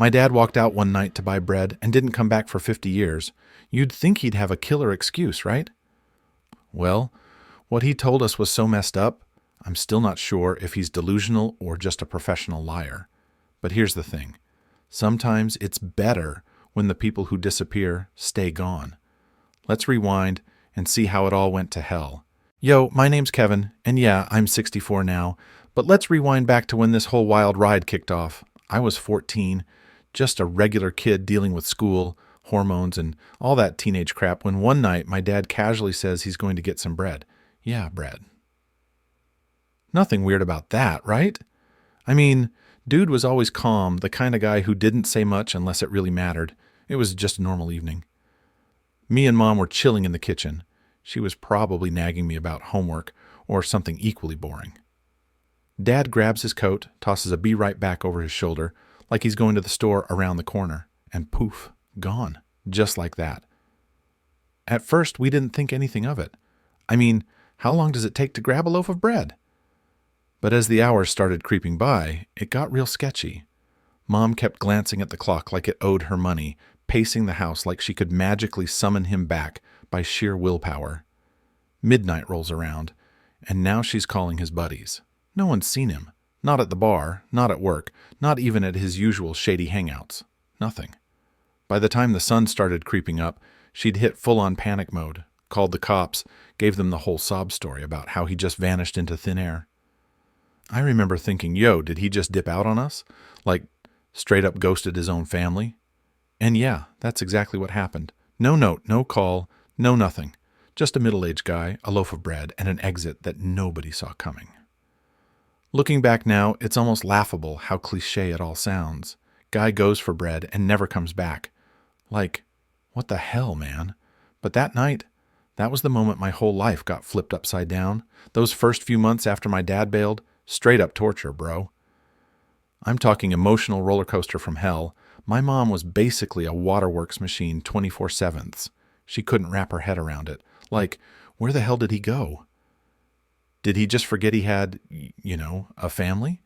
My dad walked out one night to buy bread and didn't come back for 50 years. You'd think he'd have a killer excuse, right? Well, what he told us was so messed up, I'm still not sure if he's delusional or just a professional liar. But here's the thing. Sometimes it's better when the people who disappear stay gone. Let's rewind and see how it all went to hell. Yo, my name's Kevin, and yeah, I'm 64 now, but let's rewind back to when this whole wild ride kicked off. I was 14, just a regular kid dealing with school, hormones, and all that teenage crap when one night my dad casually says he's going to get some bread. Yeah, bread. Nothing weird about that, right? I mean, dude was always calm, the kind of guy who didn't say much unless it really mattered. It was just a normal evening. Me and Mom were chilling in the kitchen. She was probably nagging me about homework or something equally boring. Dad grabs his coat, tosses a "be right back" over his shoulder, like he's going to the store around the corner, and poof, gone, just like that. At first, we didn't think anything of it. I mean, how long does it take to grab a loaf of bread? But as the hours started creeping by, it got real sketchy. Mom kept glancing at the clock like it owed her money, pacing the house like she could magically summon him back by sheer willpower. Midnight rolls around, and now she's calling his buddies. No one's seen him. Not at the bar, not at work, not even at his usual shady hangouts. Nothing. By the time the sun started creeping up, she'd hit full-on panic mode, called the cops, gave them the whole sob story about how he just vanished into thin air. I remember thinking, yo, did he just dip out on us? Like, straight up ghosted his own family? And yeah, that's exactly what happened. No note, no call, no nothing. Just a middle-aged guy, a loaf of bread, and an exit that nobody saw coming. Looking back now, it's almost laughable how cliché it all sounds. Guy goes for bread and never comes back. Like, what the hell, man? But that night, that was the moment my whole life got flipped upside down. Those first few months after my dad bailed, straight up torture, bro. I'm talking emotional roller coaster from hell. My mom was basically a waterworks machine 24/7. She couldn't wrap her head around it. Like, where the hell did he go? Did he just forget he had, a family?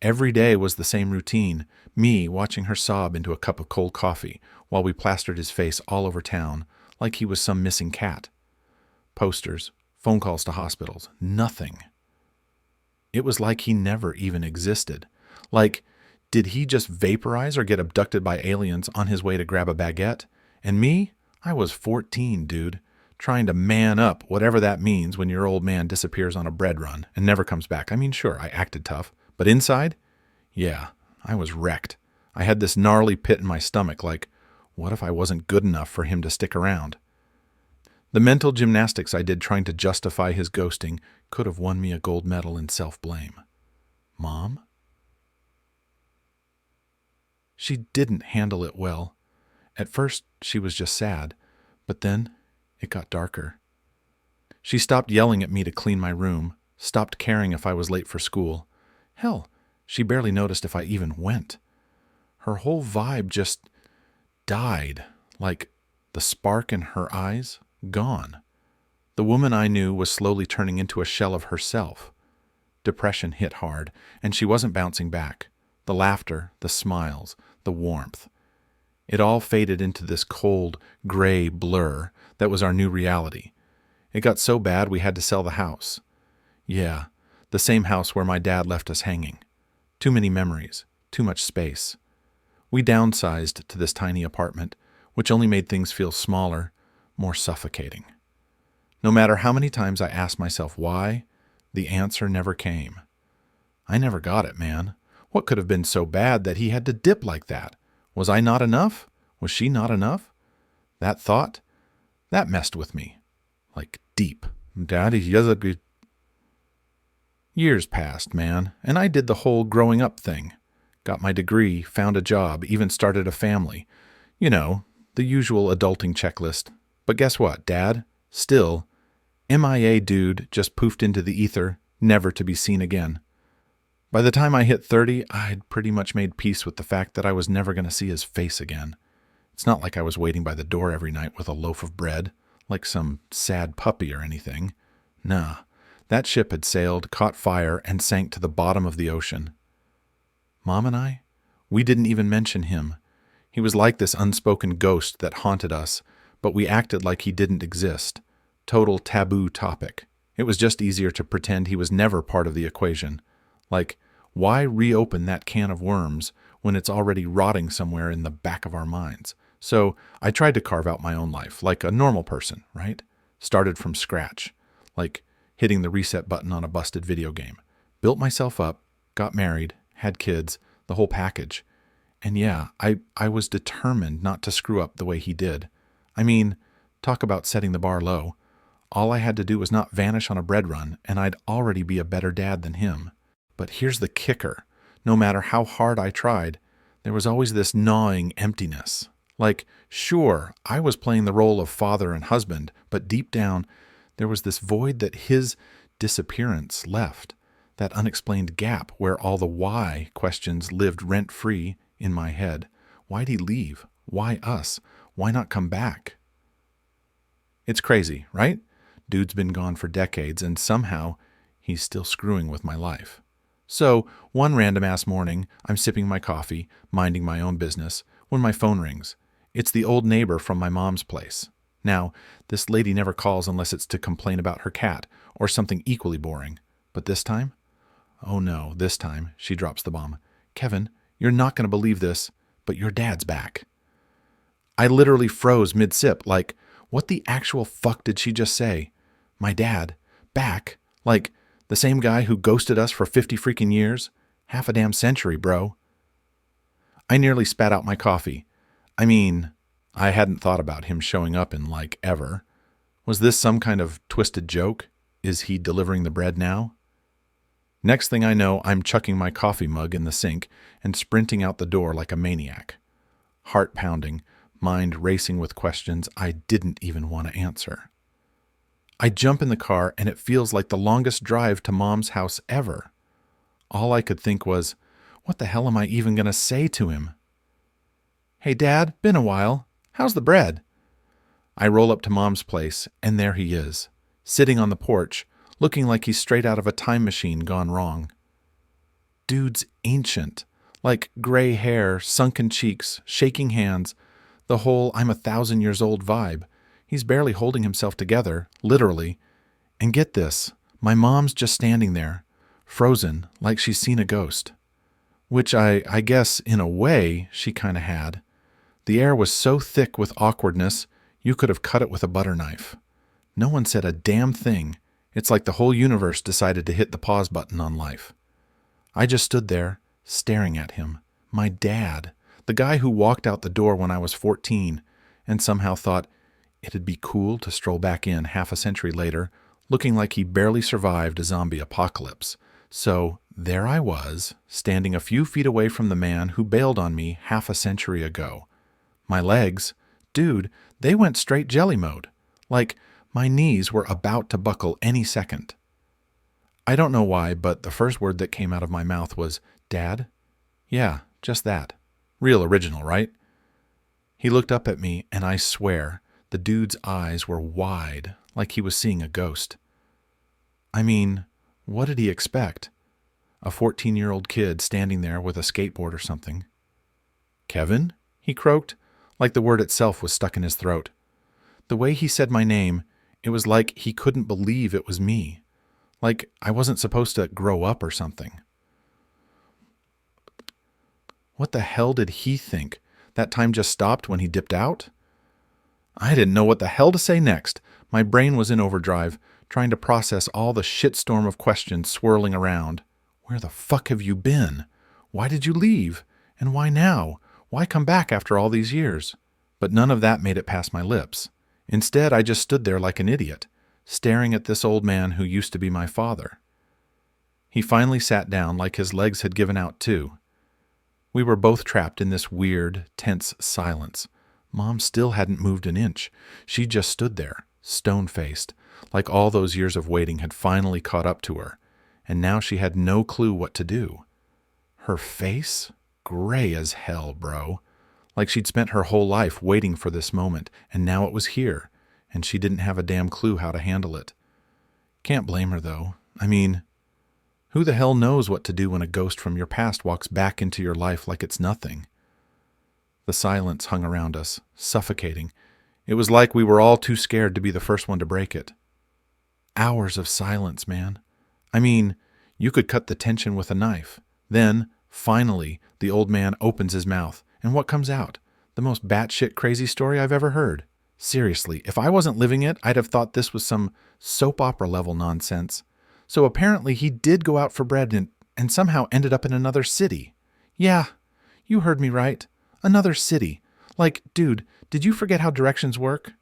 Every day was the same routine, me watching her sob into a cup of cold coffee while we plastered his face all over town like he was some missing cat. Posters, phone calls to hospitals, nothing. It was like he never even existed. Like, did he just vaporize or get abducted by aliens on his way to grab a baguette? And me? I was 14, dude, trying to man up, whatever that means when your old man disappears on a bread run and never comes back. I mean, sure, I acted tough, but inside? Yeah, I was wrecked. I had this gnarly pit in my stomach like, what if I wasn't good enough for him to stick around? The mental gymnastics I did trying to justify his ghosting could have won me a gold medal in self-blame. Mom? She didn't handle it well. At first, she was just sad, but then it got darker. She stopped yelling at me to clean my room, stopped caring if I was late for school. Hell, she barely noticed if I even went. Her whole vibe just died, like the spark in her eyes gone. The woman I knew was slowly turning into a shell of herself. Depression hit hard, and she wasn't bouncing back. The laughter, the smiles, the warmth. It all faded into this cold, gray blur that was our new reality. It got so bad we had to sell the house. Yeah, the same house where my dad left us hanging. Too many memories, too much space. We downsized to this tiny apartment, which only made things feel smaller, more suffocating. No matter how many times I asked myself why, the answer never came. I never got it, man. What could have been so bad that he had to dip like that? Was I not enough? Was she not enough? That thought, that messed with me. Like deep. Daddy, Years passed, man, and I did the whole growing up thing. Got my degree, found a job, even started a family. You know, the usual adulting checklist. But guess what, Dad? Still, MIA dude just poofed into the ether, never to be seen again. By the time I hit 30, I'd pretty much made peace with the fact that I was never going to see his face again. It's not like I was waiting by the door every night with a loaf of bread, like some sad puppy or anything. Nah, that ship had sailed, caught fire, and sank to the bottom of the ocean. Mom and I, We didn't even mention him. He was like this unspoken ghost that haunted us, but we acted like he didn't exist. Total taboo topic. It was just easier to pretend he was never part of the equation. Like, why reopen that can of worms when it's already rotting somewhere in the back of our minds? So I tried to carve out my own life, like a normal person, right? Started from scratch, like hitting the reset button on a busted video game. Built myself up, got married, had kids, the whole package. And yeah, I was determined not to screw up the way he did. I mean, talk about setting the bar low. All I had to do was not vanish on a bread run, and I'd already be a better dad than him. But here's the kicker. No matter how hard I tried, there was always this gnawing emptiness. Like, sure, I was playing the role of father and husband, but deep down, there was this void that his disappearance left, that unexplained gap where all the why questions lived rent-free in my head. Why'd he leave? Why us? Why not come back? It's crazy, right? Dude's been gone for decades, and somehow he's still screwing with my life. So, one random-ass morning, I'm sipping my coffee, minding my own business, when my phone rings. It's the old neighbor from my mom's place. Now, this lady never calls unless it's to complain about her cat, or something equally boring. But this time? Oh no, this time, she drops the bomb. Kevin, you're not going to believe this, but your dad's back. I literally froze mid-sip, like, what the actual fuck did she just say? My dad? Back? Like, the same guy who ghosted us for 50 freaking years? Half a damn century, bro. I nearly spat out my coffee. I mean, I hadn't thought about him showing up in, like, ever. Was this some kind of twisted joke? Is he delivering the bread now? Next thing I know, I'm chucking my coffee mug in the sink and sprinting out the door like a maniac. Heart pounding, mind racing with questions I didn't even want to answer. I jump in the car and it feels like the longest drive to Mom's house ever. All I could think was, what the hell am I even going to say to him? Hey, Dad, been a while. How's the bread? I roll up to Mom's place, and there he is, sitting on the porch, looking like he's straight out of a time machine gone wrong. Dude's ancient, like gray hair, sunken cheeks, shaking hands, the whole I'm 1,000 years old vibe. He's barely holding himself together, literally. And get this, my mom's just standing there, frozen, like she's seen a ghost. Which I guess, in a way, she kind of had. The air was so thick with awkwardness, you could have cut it with a butter knife. No one said a damn thing. It's like the whole universe decided to hit the pause button on life. I just stood there, staring at him. My dad, the guy who walked out the door when I was 14, and somehow thought it'd be cool to stroll back in half a century later, looking like he barely survived a zombie apocalypse. So there I was, standing a few feet away from the man who bailed on me half a century ago. My legs, dude, they went straight jelly mode. Like, my knees were about to buckle any second. I don't know why, but the first word that came out of my mouth was, Dad? Yeah, just that. Real original, right? He looked up at me, and I swear, the dude's eyes were wide, like he was seeing a ghost. I mean, what did he expect? A 14-year-old kid standing there with a skateboard or something. Kevin? He croaked, like the word itself was stuck in his throat. The way he said my name, it was like he couldn't believe it was me. Like I wasn't supposed to grow up or something. What the hell did he think? That time just stopped when he dipped out? I didn't know what the hell to say next. My brain was in overdrive, trying to process all the shitstorm of questions swirling around. Where the fuck have you been? Why did you leave? And why now? Why come back after all these years? But none of that made it past my lips. Instead, I just stood there like an idiot, staring at this old man who used to be my father. He finally sat down like his legs had given out too. We were both trapped in this weird, tense silence. Mom still hadn't moved an inch. She just stood there, stone-faced, like all those years of waiting had finally caught up to her, and now she had no clue what to do. Her face? Gray as hell, bro. Like she'd spent her whole life waiting for this moment, and now it was here, and she didn't have a damn clue how to handle it. Can't blame her, though. I mean, Who the hell knows what to do when a ghost from your past walks back into your life like it's nothing? The silence hung around us, suffocating. It was like we were all too scared to be the first one to break it. Hours of silence, man. I mean, you could cut the tension with a knife. Then, finally, the old man opens his mouth, and what comes out? The most batshit crazy story I've ever heard. Seriously, if I wasn't living it, I'd have thought this was some soap opera level nonsense. So apparently he did go out for bread and somehow ended up in another city. Yeah, you heard me right. Another city. Like, dude, did you forget how directions work?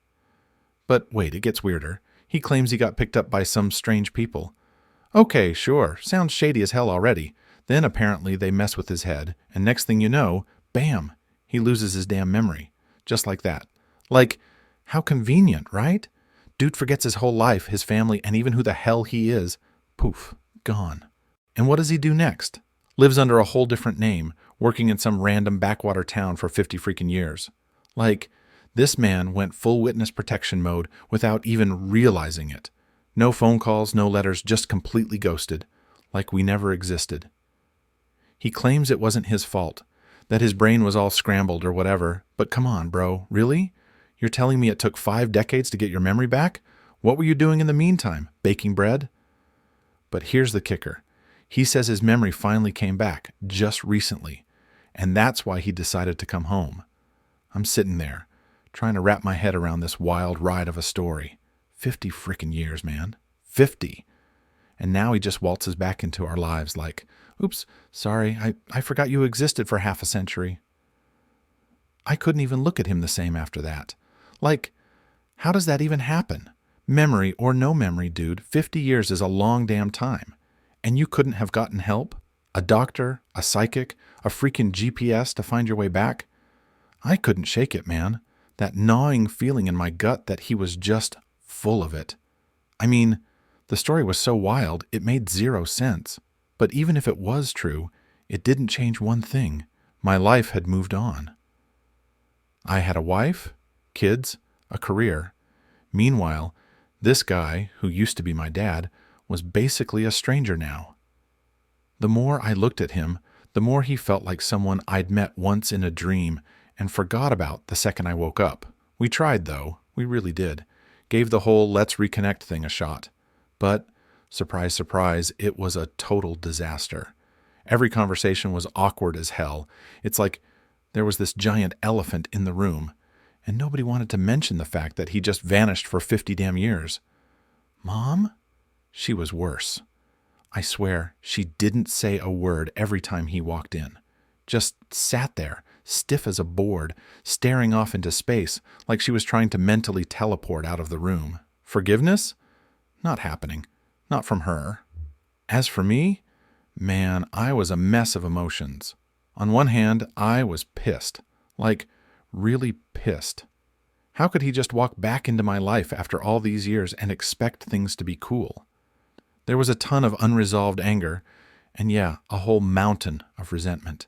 But wait, it gets weirder. He claims he got picked up by some strange people. Okay, sure, sounds shady as hell already. Then apparently they mess with his head, and next thing you know, bam, he loses his damn memory. Just like that. Like, how convenient, right? Dude forgets his whole life, his family, and even who the hell he is. Poof, gone. And what does he do next? Lives under a whole different name, working in some random backwater town for 50 freaking years. Like, this man went full witness protection mode without even realizing it. No phone calls, no letters, just completely ghosted, like we never existed. He claims it wasn't his fault, that his brain was all scrambled or whatever, but come on, bro, really? You're telling me it took 5 decades to get your memory back? What were you doing in the meantime? Baking bread? But here's the kicker. He says his memory finally came back, just recently, and that's why he decided to come home. I'm sitting there, trying to wrap my head around this wild ride of a story. 50 frickin' years, man. 50. And now he just waltzes back into our lives like, oops, sorry, I forgot you existed for half a century. I couldn't even look at him the same after that. Like, how does that even happen? Memory or no memory, dude, 50 years is a long damn time. And you couldn't have gotten help? A doctor, a psychic, a freaking GPS to find your way back? I couldn't shake it, man. That gnawing feeling in my gut that he was just full of it. I mean, the story was so wild, it made 0 sense. But even if it was true, it didn't change one thing. My life had moved on. I had a wife, kids, a career. Meanwhile, this guy, who used to be my dad, was basically a stranger now. The more I looked at him, the more he felt like someone I'd met once in a dream and forgot about the second I woke up. We tried, though. We really did. Gave the whole let's reconnect thing a shot. But, surprise, surprise, it was a total disaster. Every conversation was awkward as hell. It's like there was this giant elephant in the room, and nobody wanted to mention the fact that he just vanished for 50 damn years. Mom? She was worse. I swear, she didn't say a word every time he walked in. Just sat there, stiff as a board, staring off into space like she was trying to mentally teleport out of the room. Forgiveness? Not happening. Not from her. As for me, man, I was a mess of emotions. On one hand, I was pissed. Like, really pissed. How could he just walk back into my life after all these years and expect things to be cool? There was a ton of unresolved anger, and yeah, a whole mountain of resentment.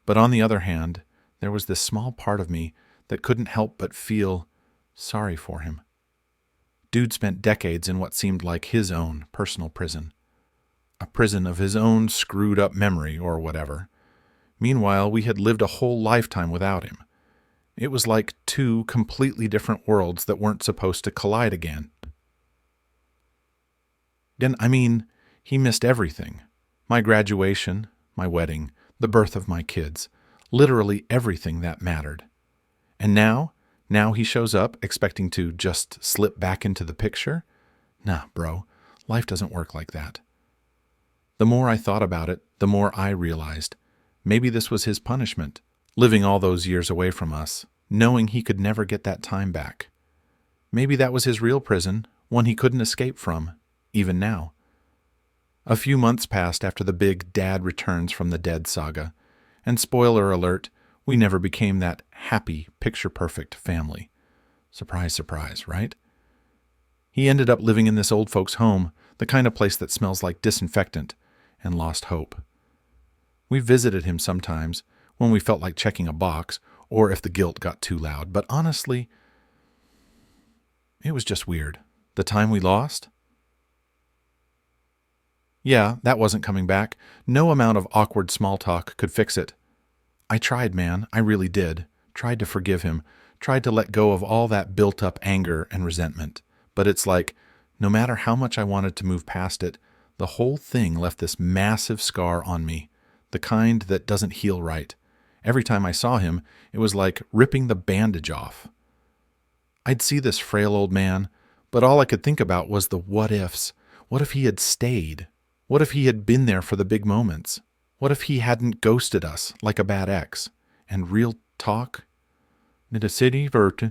But on the other hand, there was this small part of me that couldn't help but feel sorry for him. Dude spent decades in what seemed like his own personal prison. A prison of his own screwed up memory or whatever. Meanwhile, we had lived a whole lifetime without him. It was like 2 completely different worlds that weren't supposed to collide again. And I mean, he missed everything. My graduation, my wedding, the birth of my kids, literally everything that mattered. And now he shows up expecting to just slip back into the picture? Nah, bro, life doesn't work like that. The more I thought about it, the more I realized maybe this was his punishment, living all those years away from us, knowing he could never get that time back. Maybe that was his real prison, one he couldn't escape from, even now. A few months passed after the big Dad Returns from the Dead saga, and spoiler alert, we never became that happy, picture-perfect family. Surprise, surprise, right? He ended up living in this old folks' home, the kind of place that smells like disinfectant, and lost hope. We visited him sometimes, when we felt like checking a box, or if the guilt got too loud, but honestly, it was just weird. The time we lost? Yeah, that wasn't coming back. No amount of awkward small talk could fix it. I tried, man. I really did. Tried to forgive him. Tried to let go of all that built up anger and resentment. But it's like, no matter how much I wanted to move past it, the whole thing left this massive scar on me, the kind that doesn't heal right. Every time I saw him, it was like ripping the bandage off. I'd see this frail old man, but all I could think about was the what ifs. What if he had stayed? What if he had been there for the big moments? What if he hadn't ghosted us like a bad ex? And real talk? Nid a city vert.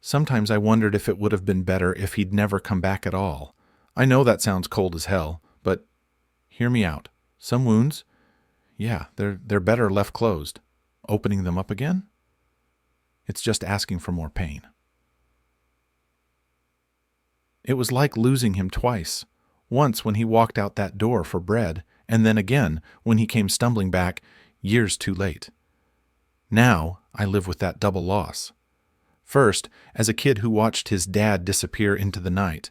Sometimes I wondered if it would have been better if he'd never come back at all. I know that sounds cold as hell, but hear me out. Some wounds, yeah, they're better left closed. Opening them up again? It's just asking for more pain. It was like losing him twice. Once when he walked out that door for bread, and then again when he came stumbling back years too late. Now I live with that double loss. First, as a kid who watched his dad disappear into the night,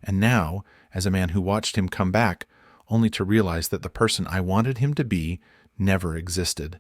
and now as a man who watched him come back only to realize that the person I wanted him to be never existed.